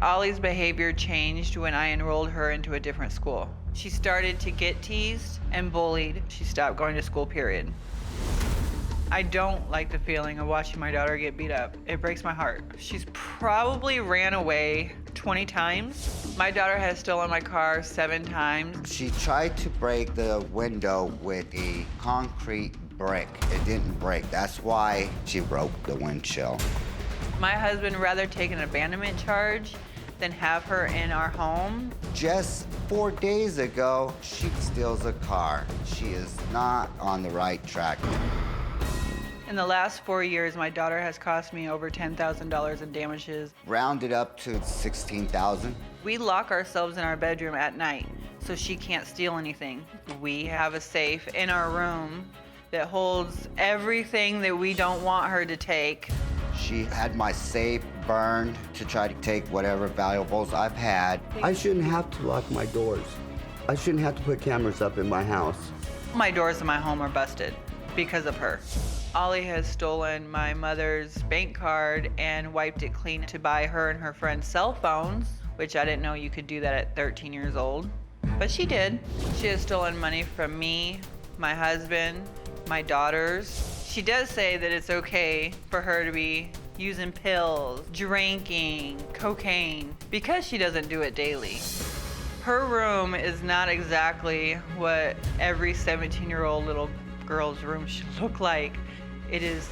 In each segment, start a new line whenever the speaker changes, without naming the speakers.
Ollie's behavior changed when I enrolled her into a different school. She started to get teased and bullied. She stopped going to school, period. I don't like the feeling of watching my daughter get beat up. It breaks my heart. She's probably ran away 20 times. My daughter has stolen my car 7 times.
She tried to break the window with a concrete brick. It didn't break. That's why she broke the windshield.
My husband rather take an abandonment charge than have her in our home.
Just 4 days ago, she steals a car. She is not on the right track.
In the last 4 years, my daughter has cost me over $10,000 in damages.
Rounded up to 16,000.
We lock ourselves in our bedroom at night so she can't steal anything. We have a safe in our room that holds everything that we don't want her to take.
She had my safe burned to try to take whatever valuables I've had.
I shouldn't have to lock my doors. I shouldn't have to put cameras up in my house.
My doors in my home are busted because of her. Ollie has stolen my mother's bank card and wiped it clean to buy her and her friends cell phones, which I didn't know you could do that at 13 years old, but she did. She has stolen money from me, my husband, my daughters. She does say that it's okay for her to be using pills, drinking, cocaine, because she doesn't do it daily. Her room is not exactly what every 17-year-old little girl's room should look like. It is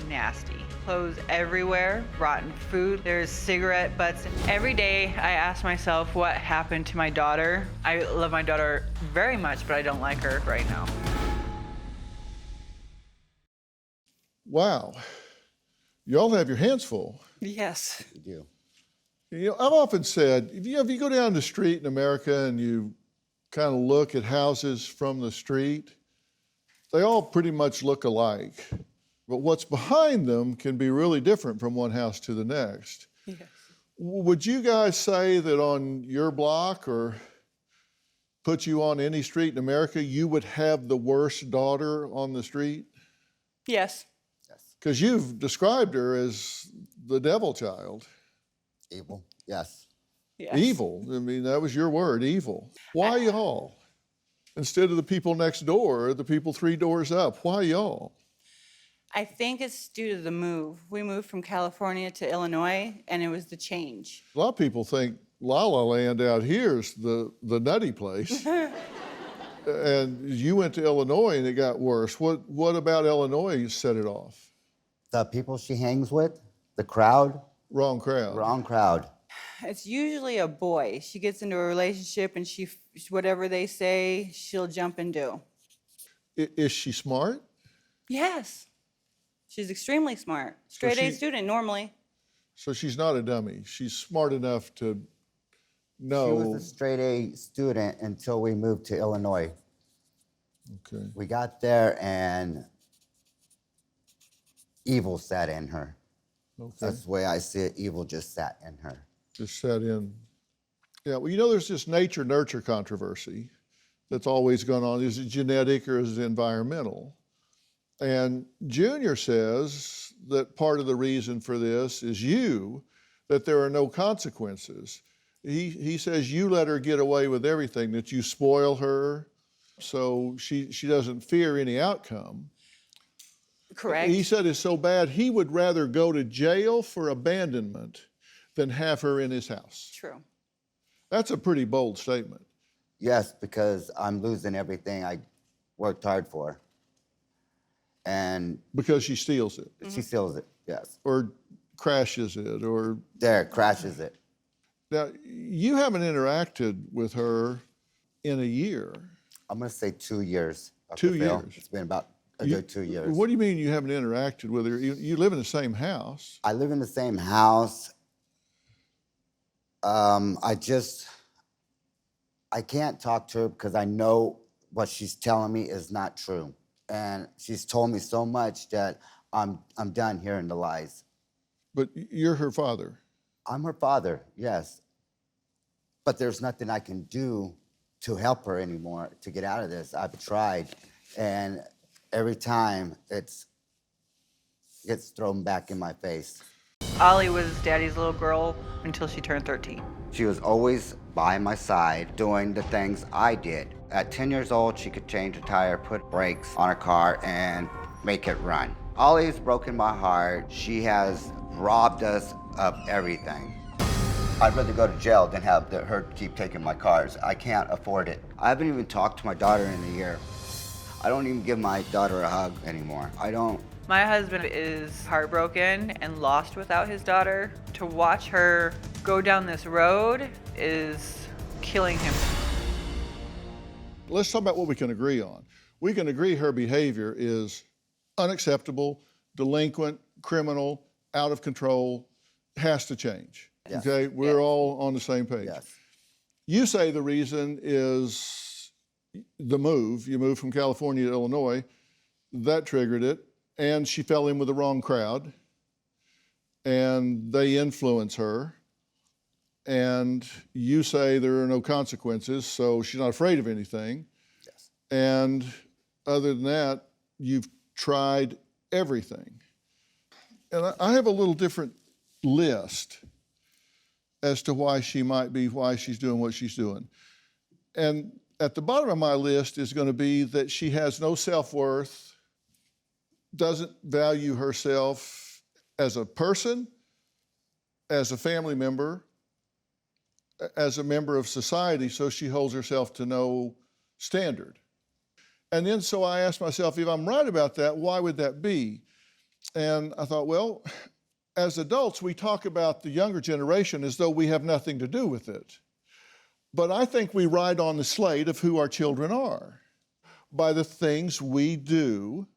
nasty. Clothes everywhere, rotten food, there's cigarette butts. Every day I ask myself what happened to my daughter. I love my daughter very much, but I don't like her right now.
Wow. Y'all have your hands full.
Yes.
You do.
You know, I've often said, if you go down the street in America and you kind of look at houses from the street, they all pretty much look alike. But what's behind them can be really different from one house to the next.
Yes.
Would you guys say that on your block or put you on any street in America, you would have the worst daughter on the street?
Yes.
Because you've described her as the devil child.
Evil, yes.
Yes.
Evil. I mean, that was your word, evil. Why y'all? Instead of the people next door, the people 3 doors up, why y'all?
I think it's due to the move. We moved from California to Illinois, and it was the change.
A lot of people think La La Land out here is the nutty place. And you went to Illinois and it got worse. What about Illinois set it off?
The people she hangs with, the crowd.
Wrong crowd.
Wrong crowd.
It's usually a boy. She gets into a relationship, and whatever they say, she'll jump and do.
Is she smart?
Yes. She's extremely smart. Straight A student normally.
So she's not a dummy. She's smart enough to know.
She was a straight A student until we moved to Illinois.
Okay.
We got there and evil sat in her.
Okay.
That's the way I see it. Evil just sat in her.
Just sat in. Yeah, well, you know, there's this nature-nurture controversy that's always gone on. Is it genetic or is it environmental? And Junior says that part of the reason for this is that there are no consequences. He says you let her get away with everything, that you spoil her so she doesn't fear any outcome.
Correct.
He said it's so bad he would rather go to jail for abandonment than have her in his house.
True.
That's a pretty bold statement.
Yes, because I'm losing everything I worked hard for. And
Because she steals it,
she steals it, yes.
or crashes it, or...
There, crashes it.
Now, you haven't interacted with her in a year.
I'm gonna say 2 years.
2
Dr. Phil.
years.
It's been about a good 2 years.
What do you mean you haven't interacted with her? You live in the same house.
I live in the same house. I can't talk to her because I know what she's telling me is not true. And she's told me so much that I'm done hearing the lies.
But you're her father.
I'm her father, yes. But there's nothing I can do to help her anymore to get out of this. I've tried, and every time it gets thrown back in my face.
Ollie was daddy's little girl until she turned 13.
She was always by my side doing the things I did. At 10 years old, she could change a tire, put brakes on her car, and make it run. Ollie's broken my heart. She has robbed us of everything. I'd rather go to jail than have her keep taking my cars. I can't afford it. I haven't even talked to my daughter in a year. I don't even give my daughter a hug anymore. I don't.
My husband is heartbroken and lost without his daughter. To watch her go down this road is killing him.
Let's talk about what we can agree on. We can agree her behavior is unacceptable, delinquent, criminal, out of control, has to change.
Yes.
Okay, we're all on the same page.
Yes.
You say the reason is the move. You moved from California to Illinois. That triggered it. And she fell in with the wrong crowd. And they influence her. And you say there are no consequences, so she's not afraid of anything.
Yes.
And other than that, you've tried everything. And I have a little different list as to why she's doing what she's doing. And at the bottom of my list is going to be that she has no self-worth, doesn't value herself as a person, as a family member, as a member of society, so she holds herself to no standard. And then so I asked myself, if I'm right about that, why would that be? And I thought, well, as adults, we talk about the younger generation as though we have nothing to do with it. But I think we write on the slate of who our children are by the things we do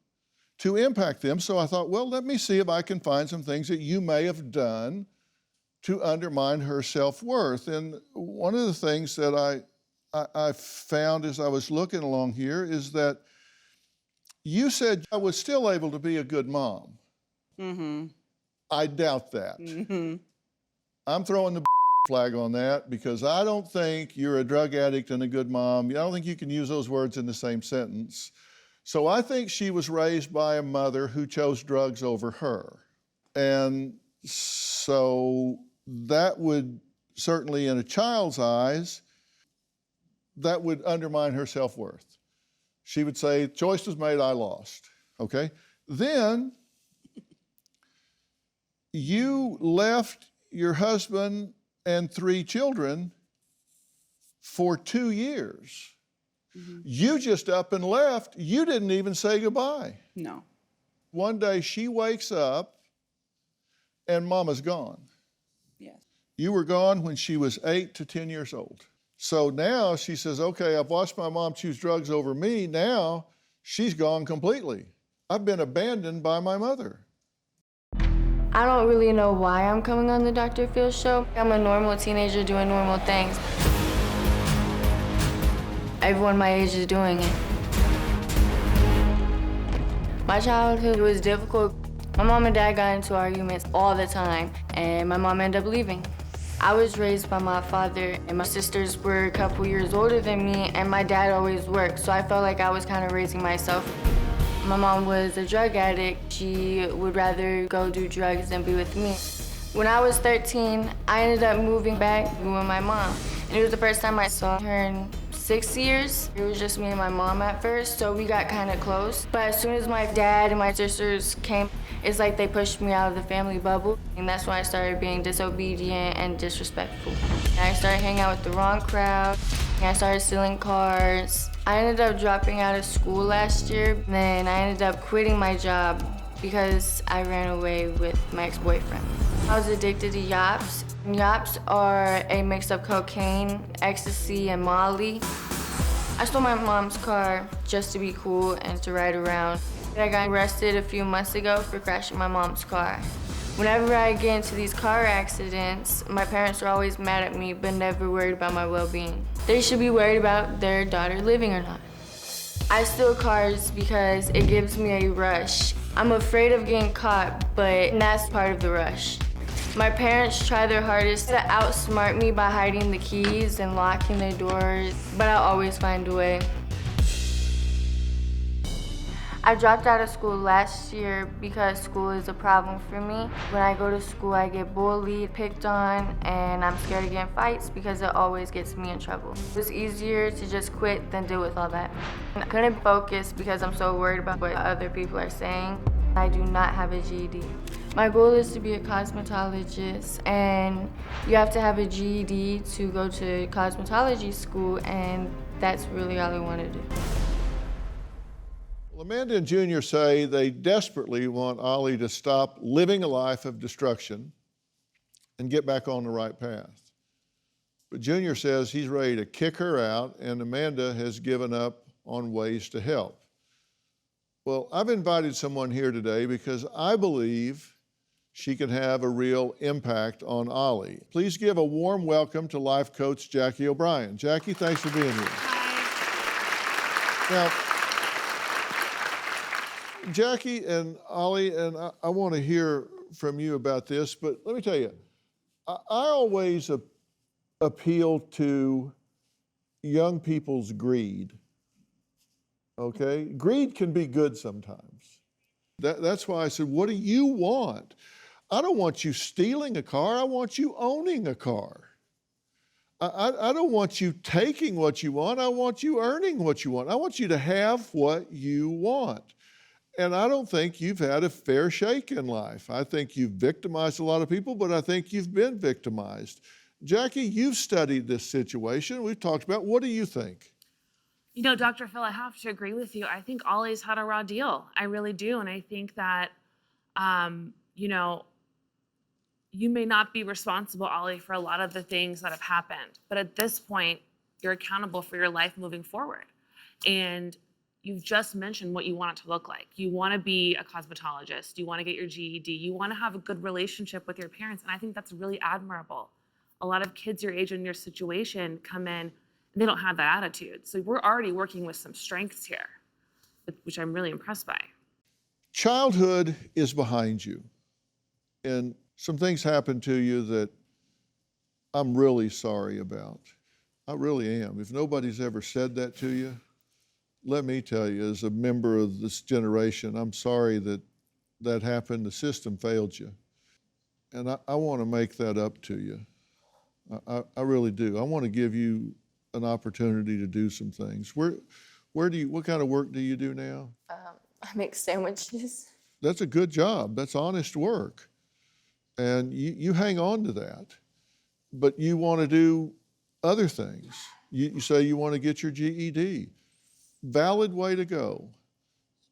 to impact them. So I thought, well, let me see if I can find some things that you may have done to undermine her self-worth. And one of the things that I found as I was looking along here is that you said I was still able to be a good mom.
Mm-hmm.
I doubt that.
Mm-hmm.
I'm throwing the flag on that because I don't think you're a drug addict and a good mom. I don't think you can use those words in the same sentence. So I think she was raised by a mother who chose drugs over her. And so that would certainly, in a child's eyes, that would undermine her self-worth. She would say, choice was made, I lost, okay? Then you left your husband and 3 children for 2 years. Mm-hmm. You just up and left. You didn't even say goodbye.
No.
One day she wakes up and mama's gone.
Yes.
You were gone when she was 8 to 10 years old. So now she says, okay, I've watched my mom choose drugs over me. Now she's gone completely. I've been abandoned by my mother.
I don't really know why I'm coming on the Dr. Phil show. I'm a normal teenager doing normal things. Everyone my age is doing it. My childhood was difficult. My mom and dad got into arguments all the time, and my mom ended up leaving. I was raised by my father, and my sisters were a couple years older than me, and my dad always worked, so I felt like I was kind of raising myself. My mom was a drug addict. She would rather go do drugs than be with me. When I was 13, I ended up moving back with my mom. And it was the first time I saw her in 6 years. It was just me and my mom at first, so we got kind of close. But as soon as my dad and my sisters came, it's like they pushed me out of the family bubble. And that's when I started being disobedient and disrespectful. I started hanging out with the wrong crowd. I started stealing cars. I ended up dropping out of school last year. Then I ended up quitting my job because I ran away with my ex-boyfriend. I was addicted to yaps. Yaps are a mix of cocaine, ecstasy, and Molly. I stole my mom's car just to be cool and to ride around. I got arrested a few months ago for crashing my mom's car. Whenever I get into these car accidents, my parents are always mad at me, but never worried about my well-being. They should be worried about their daughter living or not. I steal cars because it gives me a rush. I'm afraid of getting caught, but that's part of the rush. My parents try their hardest to outsmart me by hiding the keys and locking their doors, but I always find a way. I dropped out of school last year because school is a problem for me. When I go to school, I get bullied, picked on, and I'm scared of getting fights because it always gets me in trouble. It's easier to just quit than deal with all that. I couldn't focus because I'm so worried about what other people are saying. I do not have a GED. My goal is to be a cosmetologist, and you have to have a GED to go to cosmetology school, and that's really all I want to do.
Well, Amanda and Junior say they desperately want Ollie to stop living a life of destruction and get back on the right path. But Junior says he's ready to kick her out, and Amanda has given up on ways to help. Well, I've invited someone here today because I believe she can have a real impact on Ollie. Please give a warm welcome to life coach Jackie O'Brien. Jackie, thanks for being here. Now, Jackie and Ollie, and I want to hear from you about this, but let me tell you, I always appeal to young people's greed, okay? Greed can be good sometimes. That's why I said, what do you want? I don't want you stealing a car, I want you owning a car. I don't want you taking what you want, I want you earning what you want. I want you to have what you want. And I don't think you've had a fair shake in life. I think you've victimized a lot of people, but I think you've been victimized. Jackie, you've studied this situation. We've talked about, what do you think?
You know, Dr. Phil, I have to agree with you. I think Ollie's had a raw deal. I really do. And I think that, you know, you may not be responsible, Ollie, for a lot of the things that have happened. But at this point, you're accountable for your life moving forward. And you've just mentioned what you want it to look like. You want to be a cosmetologist. You want to get your GED. You want to have a good relationship with your parents. And I think that's really admirable. A lot of kids your age in your situation come in and they don't have that attitude. So we're already working with some strengths here, which I'm really impressed by.
Childhood is behind you. And some things happened to you that I'm really sorry about. I really am. If nobody's ever said that to you, let me tell you, as a member of this generation, I'm sorry that that happened. The system failed you. And I want to make that up to you. I really do. I want to give you an opportunity to do some things. What kind of work do you do now?
I make sandwiches.
That's a good job. That's honest work. And you hang on to that. But you want to do other things. You say you want to get your GED. Valid way to go.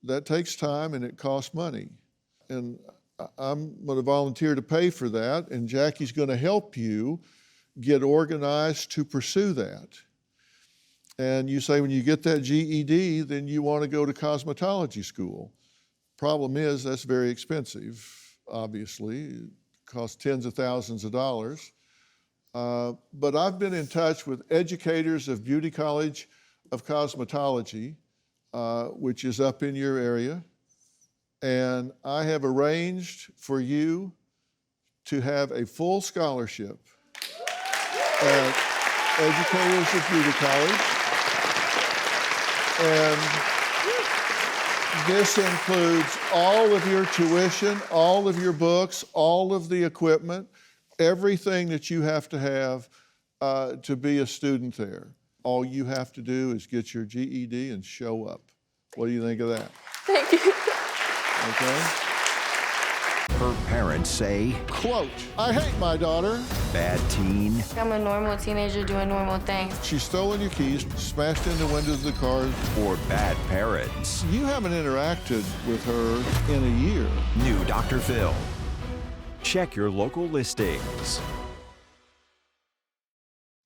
That takes time and it costs money. And I'm going to volunteer to pay for that, and Jackie's going to help you get organized to pursue that. And you say when you get that GED, then you want to go to cosmetology school. Problem is, that's very expensive, obviously. It costs tens of thousands of dollars. But I've been in touch with educators of Beauty College of Cosmetology, which is up in your area. And I have arranged for you to have a full scholarship at Educators of Beauty College. And this includes all of your tuition, all of your books, all of the equipment, everything that you have to have to be a student there. All you have to do is get your GED and show up. What do you think of that?
Thank you.
Okay?
Her parents say,
Quote, I hate my daughter.
bad teen,
I'm a normal teenager doing normal things.
She's stolen your keys, smashed in the windows of the cars.
or bad parents.
You haven't interacted with her in a year.
New Dr. Phil. Check your local listings.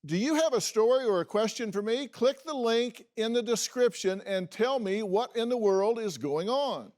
Do you have a story or a question for me? Click the link in the description and tell me what in the world is going on.